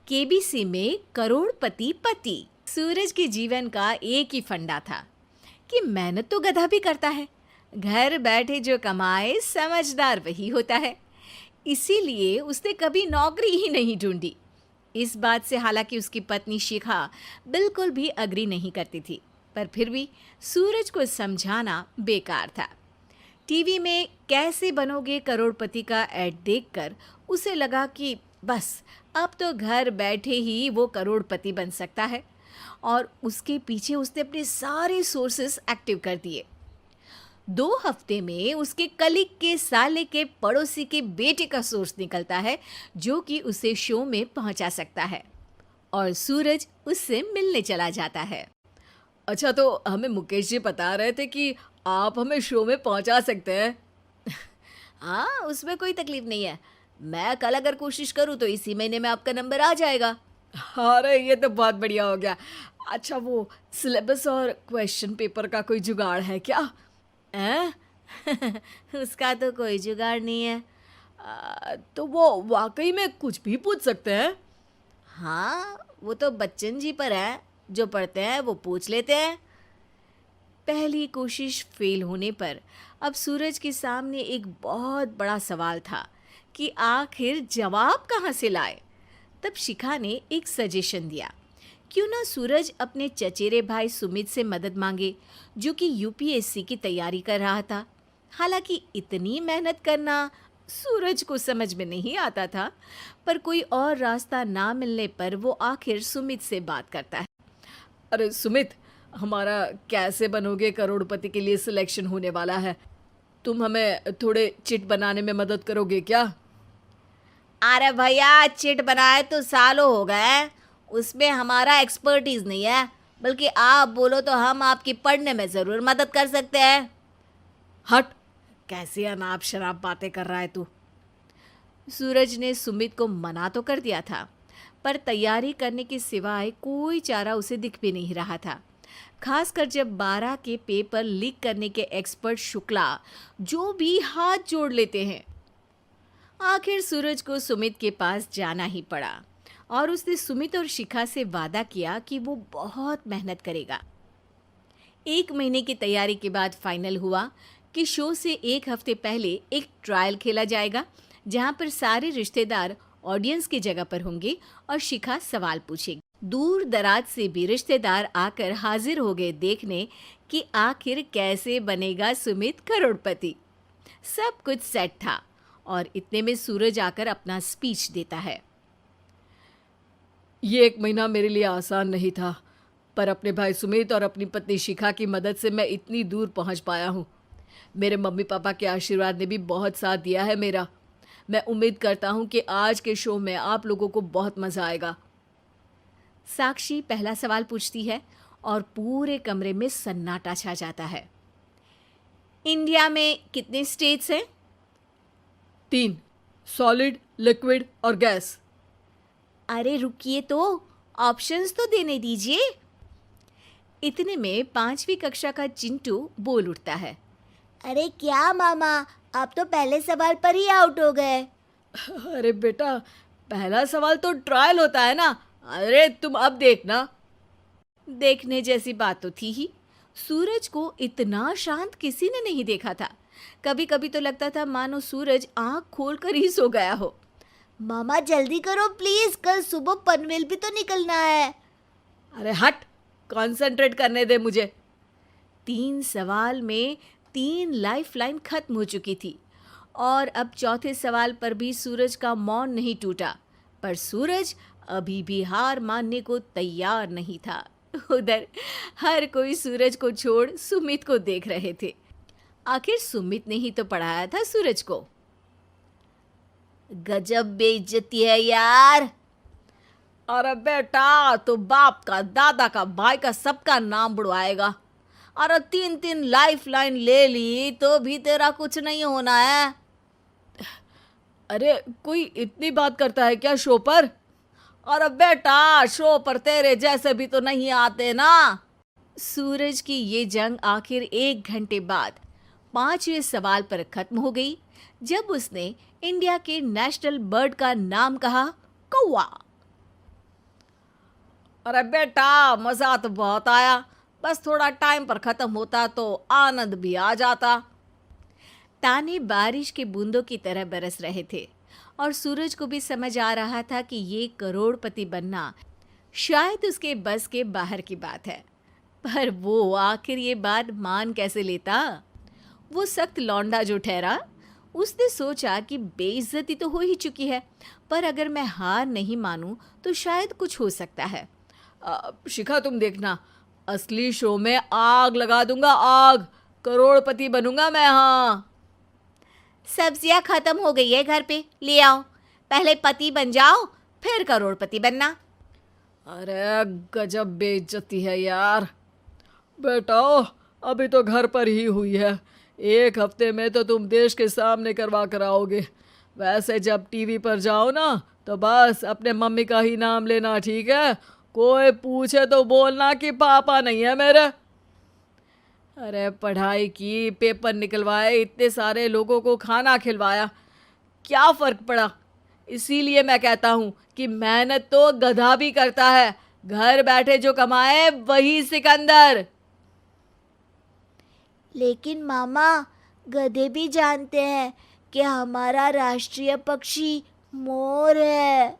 KBC में करोड़पति पति। सूरज के जीवन का एक ही फंडा था कि मेहनत तो गधा भी करता है, घर बैठे जो कमाए समझदार वही होता है। इसीलिए उसने कभी नौकरी ही नहीं ढूंढी। इस बात से हालांकि उसकी पत्नी शिखा बिल्कुल भी अग्री नहीं करती थी, पर फिर भी सूरज को समझाना बेकार था। टीवी में कैसे बनोगे करोड़पति का ऐड देखकर उसे लगा कि बस अब तो घर बैठे ही वो करोड़पति बन सकता है, और उसके पीछे उसने अपने सारे सोर्सेस एक्टिव कर दिए। 2 हफ्ते में उसके कलीग के साले के पड़ोसी के बेटे का सोर्स निकलता है जो कि उसे शो में पहुंचा सकता है, और सूरज उससे मिलने चला जाता है। अच्छा, तो हमें मुकेश जी बता रहे थे कि आप हमें शो में पहुंचा सकते हैं। हाँ, उसमें कोई तकलीफ नहीं है। मैं कल अगर कोशिश करूँ तो इसी महीने में आपका नंबर आ जाएगा। अरे ये तो बहुत बढ़िया हो गया। अच्छा, वो सिलेबस और क्वेश्चन पेपर का कोई जुगाड़ है क्या? हैं? उसका तो कोई जुगाड़ नहीं है। तो वो वाकई में कुछ भी पूछ सकते हैं? हाँ, वो तो बच्चन जी पर है, जो पढ़ते हैं वो पूछ लेते हैं। पहली कोशिश फेल होने पर अब सूरज के सामने एक बहुत बड़ा सवाल था कि आखिर जवाब कहाँ से लाए। तब शिखा ने एक सजेशन दिया, क्यों ना सूरज अपने चचेरे भाई सुमित से मदद मांगे, जो कि यूपीएससी की तैयारी कर रहा था। हालांकि इतनी मेहनत करना सूरज को समझ में नहीं आता था, पर कोई और रास्ता ना मिलने पर वो आखिर सुमित से बात करता है। अरे सुमित, हमारा कैसे बनोगे करोड़पति के लिए सिलेक्शन होने वाला है। तुम हमें थोड़े चिट बनाने में मदद करोगे क्या? अरे भैया, चिट बनाए तो सालों हो गए, उसमें हमारा एक्सपर्टीज नहीं है, बल्कि आप बोलो तो हम आपकी पढ़ने में ज़रूर मदद कर सकते हैं। हट, कैसी अनाप शराब बातें कर रहा है तू। सूरज ने सुमित को मना तो कर दिया था, पर तैयारी करने के सिवाय कोई चारा उसे दिख भी नहीं रहा था। खासकर जब 12 के पेपर लीक करने के एक्सपर्ट शुक्ला जो भी हाथ जोड़ लेते हैं। आखिर सूरज को सुमित के पास जाना ही पड़ा, और उसने सुमित और शिखा से वादा किया कि वो बहुत मेहनत करेगा। 1 महीने की तैयारी के बाद फाइनल हुआ कि शो से 1 हफ्ते पहले एक ट्रायल खेला जाएगा, जहां पर सारे रिश्तेदार ऑडियंस की जगह पर होंगे और शिखा सवाल पूछेगी। दूर दराज से भी रिश्तेदार आकर हाजिर हो गए देखने कि आखिर कैसे बनेगा सुमित करोड़पति। सब कुछ सेट था, और इतने में सूरज आकर अपना स्पीच देता है। ये 1 महीना मेरे लिए आसान नहीं था, पर अपने भाई सुमित और अपनी पत्नी शिखा की मदद से मैं इतनी दूर पहुंच पाया हूँ। मेरे मम्मी पापा के आशीर्वाद ने भी बहुत साथ दिया है मेरा। मैं उम्मीद करता हूँ कि आज के शो में आप लोगों को बहुत मज़ा आएगा। साक्षी पहला सवाल पूछती है और पूरे कमरे में सन्नाटा छा जाता है। इंडिया में कितने स्टेट्स हैं? 3, सॉलिड, लिक्विड और गैस। अरे रुकिए, तो ऑप्शंस तो देने दीजिए। इतने में 5वीं कक्षा का चिंटू बोल उठता है। अरे क्या मामा, आप तो पहले सवाल पर ही आउट हो गए। अरे बेटा, पहला सवाल तो ट्रायल होता है ना। अरे तुम अब देखना। देखने जैसी बात तो थी ही। सूरज को इतना शांत किसी ने नहीं देखा था। कभी कभी तो लगता था मानो सूरज आंख खोलकर ही सो गया हो। मामा जल्दी करो प्लीज, कल सुबह पनवेल भी तो निकलना है। अरे हट, कंसंट्रेट करने दे मुझे। 3 सवाल में 3 लाइफलाइन खत्म हो चुकी थी, और अब चौथे सवाल पर भी सूरज का मौन नहीं टूटा। पर सूरज अभी भी हार मानने को तैयार नहीं था। उधर हर कोई सूरज को छोड़ सुमित को देख रहे थे। आखिर सुमित ने ही तो पढ़ाया था सूरज को। गजब बेइज्जती है यार। अरे बेटा, तो बाप का, दादा का, भाई का, सबका नाम बुड़वाएगा। अरे 3 लाइफलाइन ले ली तो भी तेरा कुछ नहीं होना है। अरे कोई इतनी बात करता है क्या शो पर? अरे बेटा, शो पर तेरे जैसे भी तो नहीं आते ना। सूरज की ये जंग आखिर 1 घंटे बाद 5वें सवाल पर खत्म हो गई, जब उसने इंडिया के नेशनल बर्ड का नाम कहा, कौवा। अरे बेटा, मज़ा तो बहुत आया, बस थोड़ा टाइम पर ख़त्म होता तो आनंद भी आ जाता। ताने बारिश के बूंदों की तरह बरस रहे थे और सूरज को भी समझ आ रहा था कि ये करोड़पति बनना शायद उसके बस के बाहर की बात है। पर वो आखिर ये बात मान कैसे लेता? वो सख्त लौंडा जो ठहरा, उसने सोचा कि बेइज्जती तो हो ही चुकी है, पर अगर मैं हार नहीं मानूं तो शायद कुछ हो सकता है। शिखा, तुम देखना, असली शो में आग लगा दूंगा, आग। करोड़पति बनूंगा मैं। हाँ, सब्जियां खत्म हो गई है घर पे, ले आओ। पहले पति बन जाओ, फिर करोड़पति बनना। अरे गजब बेइज्जती है यार। बेटा, अभी तो घर पर ही हुई है, 1 हफ्ते में तो तुम देश के सामने करवा कर आओगे। वैसे जब टीवी पर जाओ ना, तो बस अपने मम्मी का ही नाम लेना, ठीक है? कोई पूछे तो बोलना कि पापा नहीं है मेरे। अरे पढ़ाई की, पेपर निकलवाए, इतने सारे लोगों को खाना खिलवाया, क्या फ़र्क पड़ा? इसीलिए मैं कहता हूँ कि मेहनत तो गधा भी करता है, घर बैठे जो कमाए वही सिकंदर। लेकिन मामा, गधे भी जानते हैं कि हमारा राष्ट्रीय पक्षी मोर है।